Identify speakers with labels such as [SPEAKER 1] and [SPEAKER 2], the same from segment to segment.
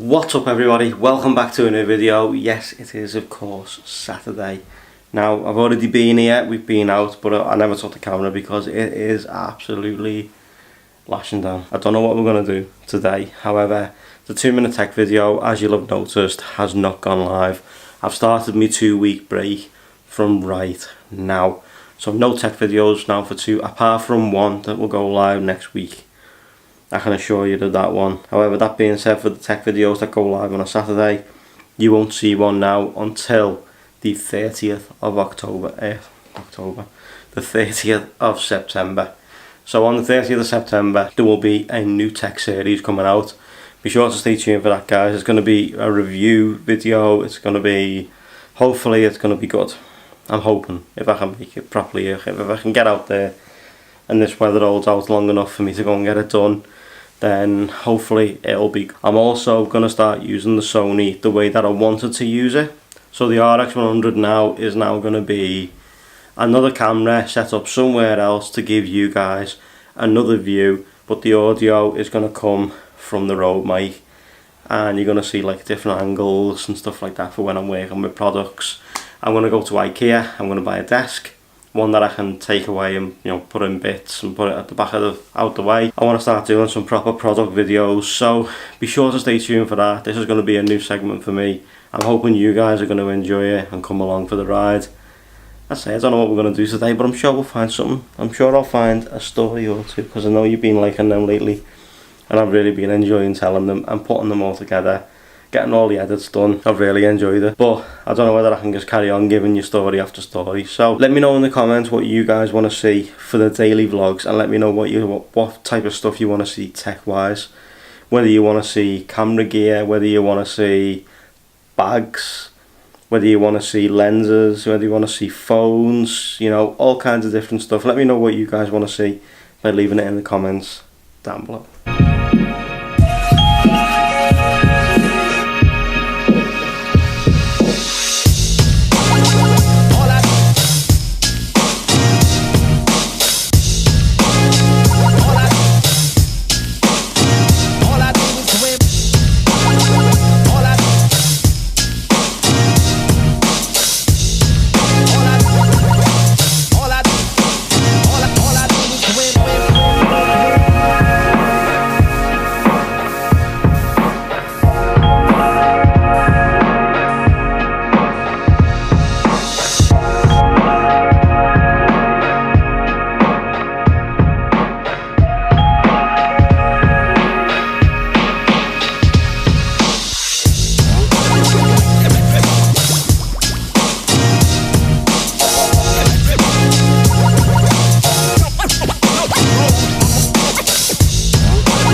[SPEAKER 1] What's up everybody, welcome back to a new video. Yes, it is of course Saturday. Now I've already been here, we've been out, but I never took the camera because it is absolutely lashing down. I don't know what we're going to do today. However, the 2-minute tech video, as you'll have noticed, has not gone live. I've started my 2-week break from right now. So no tech videos now for 2, apart from one that will go live next week. I can assure you that one. However, that being said, for the tech videos that go live on a Saturday, you won't see one now until the 30th of October. The 30th of September. So on the 30th of September, there will be a new tech series coming out. Be sure to stay tuned for that, guys. It's going to be a review video. It's going to be, hopefully it's going to be good. I'm hoping, if I can make it properly, if I can get out there and this weather holds out long enough for me to go and get it done, then hopefully it'll be. I'm also going to start using the Sony the way that I wanted to use it. So the RX100 now is now going to be another camera set up somewhere else to give you guys another view, but the audio is going to come from the Rode mic, and you're going to see like different angles and stuff like that for when I'm working with products. I'm going to go to IKEA, I'm going to buy a desk, one that I can take away and put in bits and put it at the back of out the way. I want to start doing some proper product videos, so be sure to stay tuned for that. This is going to be a new segment for me. I'm hoping you guys are going to enjoy it and come along for the ride. I don't know what we're going to do today, but I'm sure we'll find something. I'm sure I'll find a story or two, because I know you've been liking them lately and I've really been enjoying telling them and putting them all together, getting all the edits done. I've really enjoyed it, but I don't know whether I can just carry on giving you story after story. So let me know in the comments what you guys want to see for the daily vlogs, and let me know what type of stuff you want to see tech wise, whether you want to see camera gear, whether you want to see bags, whether you want to see lenses, whether you want to see phones, all kinds of different stuff. Let me know what you guys want to see by leaving it in the comments down below.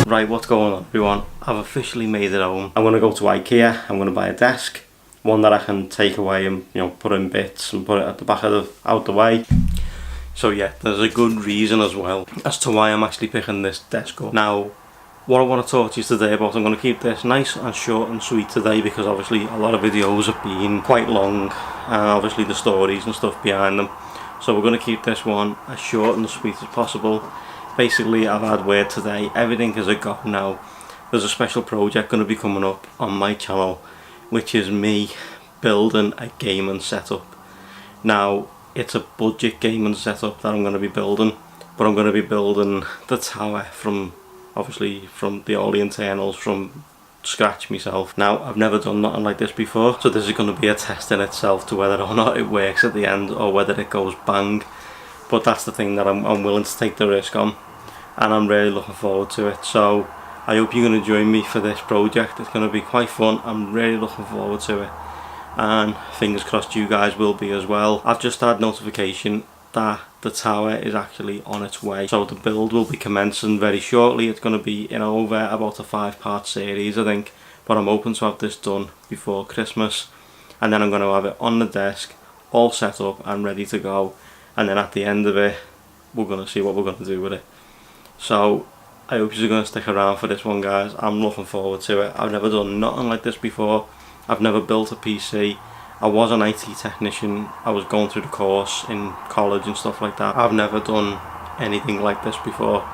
[SPEAKER 1] Right, what's going on everyone? I've officially made it home. I'm going to go to IKEA, I'm going to buy a desk, one that I can take away and put in bits and put it at the back of out the way. So yeah, there's a good reason as well as to why I'm actually picking this desk up. Now, what I want to talk to you today about, I'm going to keep this nice and short and sweet today, because obviously a lot of videos have been quite long, and obviously the stories and stuff behind them. So we're going to keep this one as short and as sweet as possible. Basically, I've had word today, everything is a go now. There's a special project going to be coming up on my channel, which is me building a gaming setup. Now, it's a budget gaming setup that I'm going to be building, but I'm going to be building the tower from all the internals from scratch myself. Now, I've never done nothing like this before, so this is going to be a test in itself to whether or not it works at the end, or whether it goes bang. But that's the thing that I'm willing to take the risk on, and I'm really looking forward to it. So I hope you're going to join me for this project. It's going to be quite fun. I'm really looking forward to it, and fingers crossed you guys will be as well. I've just had notification that the tower is actually on its way, so the build will be commencing very shortly. It's going to be over about a 5-part series, I think, but I'm hoping to have this done before Christmas, and then I'm going to have it on the desk all set up and ready to go. And then at the end of it, we're going to see what we're going to do with it. So I hope you're going to stick around for this one, guys. I'm looking forward to it. I've never done nothing like this before. I've never built a PC. I was an IT technician. I was going through the course in college and stuff like that. I've never done anything like this before.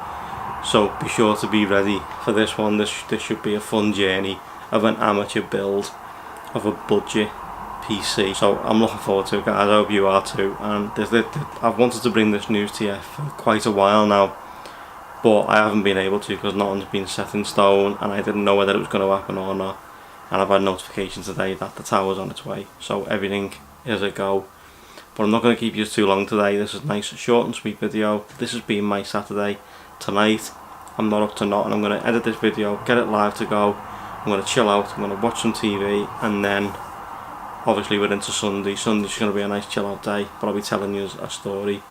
[SPEAKER 1] So be sure to be ready for this one. This should be a fun journey, of an amateur build of a budget PC. So I'm looking forward to it, guys. I hope you are too. And I've wanted to bring this news to you for quite a while now, but I haven't been able to because nothing's been set in stone, and I didn't know whether it was going to happen or not. And I've had notification today that the tower's on its way, so everything is a go. But I'm not going to keep you too long today. This is a nice short and sweet video. This has been my Saturday. Tonight I'm not up to nothing. I'm going to edit this video, get it live to go. I'm going to chill out, I'm going to watch some TV, and then obviously we're into Sunday. Sunday's going to be a nice chill out day, but I'll be telling you a story.